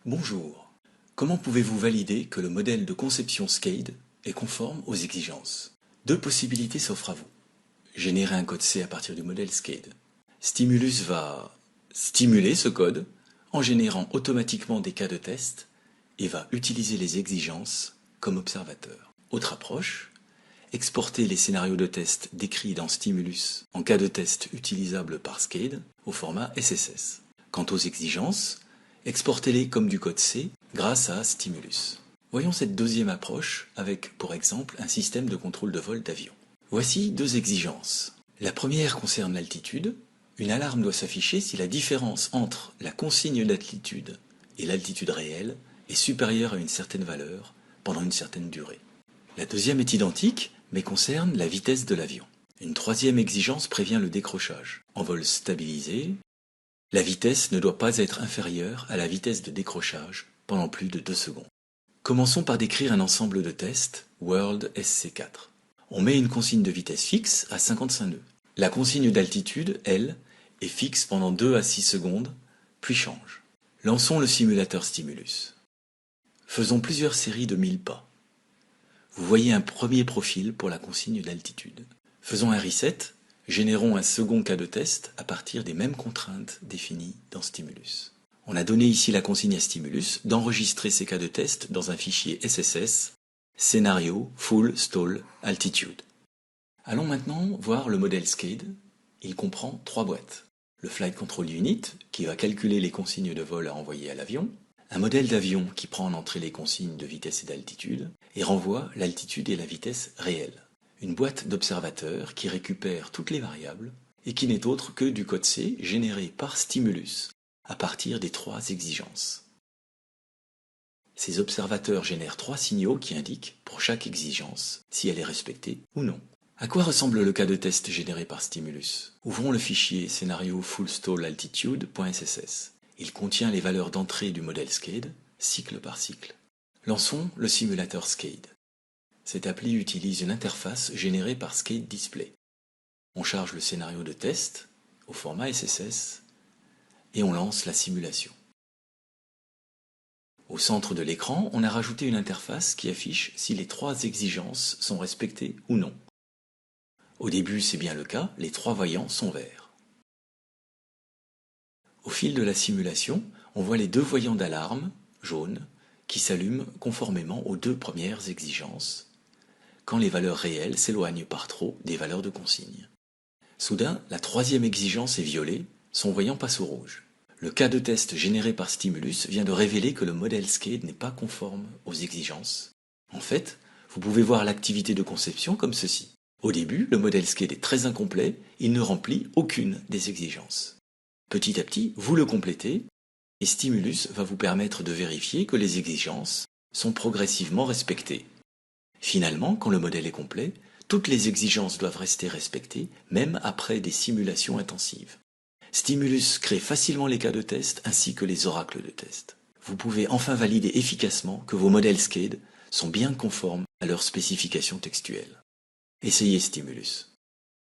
Bonjour. Comment pouvez-vous valider que le modèle de conception SCADE est conforme aux exigences? Deux possibilités s'offrent à vous. Générer un code C à partir du modèle SCADE. Stimulus va stimuler ce code en générant automatiquement des cas de test et va utiliser les exigences comme observateur. Autre approche, exporter les scénarios de test décrits dans Stimulus en cas de test utilisable par SCADE au format SSS. Quant aux exigences, exportez-les comme du code C grâce à Stimulus. Voyons cette deuxième approche avec, pour exemple, un système de contrôle de vol d'avion. Voici deux exigences. La première concerne l'altitude. Une alarme doit s'afficher si la différence entre la consigne d'altitude et l'altitude réelle est supérieure à une certaine valeur pendant une certaine durée. La deuxième est identique, mais concerne la vitesse de l'avion. Une troisième exigence prévient le décrochage. En vol stabilisé, la vitesse ne doit pas être inférieure à la vitesse de décrochage pendant plus de 2 secondes. Commençons par décrire un ensemble de tests World SC4. On met une consigne de vitesse fixe à 55 nœuds. La consigne d'altitude, elle, est fixe pendant 2 à 6 secondes, puis change. Lançons le simulateur Stimulus. Faisons plusieurs séries de 1000 pas. Vous voyez un premier profil pour la consigne d'altitude. Faisons un reset, générons un second cas de test à partir des mêmes contraintes définies dans Stimulus. On a donné ici la consigne à Stimulus d'enregistrer ces cas de test dans un fichier SSS, scénario full stall altitude. Allons maintenant voir le modèle SCADE. Il comprend 3 boîtes. Le Flight Control Unit, qui va calculer les consignes de vol à envoyer à l'avion, un modèle d'avion qui prend en entrée les consignes de vitesse et d'altitude, et renvoie l'altitude et la vitesse réelles. Une boîte d'observateurs qui récupère toutes les variables, et qui n'est autre que du code C généré par Stimulus, à partir des 3 exigences. Ces observateurs génèrent 3 signaux qui indiquent, pour chaque exigence, si elle est respectée ou non. À quoi ressemble le cas de test généré par Stimulus? Ouvrons le fichier scénario fullstallaltitude.sss. Il contient les valeurs d'entrée du modèle SCADE, cycle par cycle. Lançons le simulateur SCADE. Cette appli utilise une interface générée par SCADE Display. On charge le scénario de test au format SSS et on lance la simulation. Au centre de l'écran, on a rajouté une interface qui affiche si les 3 exigences sont respectées ou non. Au début, c'est bien le cas, les 3 voyants sont verts. Au fil de la simulation, on voit les 2 voyants d'alarme, jaunes, qui s'allument conformément aux 2 premières exigences, quand les valeurs réelles s'éloignent par trop des valeurs de consigne. Soudain, la 3e exigence est violée, son voyant passe au rouge. Le cas de test généré par Stimulus vient de révéler que le modèle SCADE n'est pas conforme aux exigences. En fait, vous pouvez voir l'activité de conception comme ceci. Au début, le modèle SCADE est très incomplet, il ne remplit aucune des exigences. Petit à petit, vous le complétez, et Stimulus va vous permettre de vérifier que les exigences sont progressivement respectées. Finalement, quand le modèle est complet, toutes les exigences doivent rester respectées, même après des simulations intensives. Stimulus crée facilement les cas de test ainsi que les oracles de test. Vous pouvez enfin valider efficacement que vos modèles SCADE sont bien conformes à leurs spécifications textuelles. Essayez Stimulus.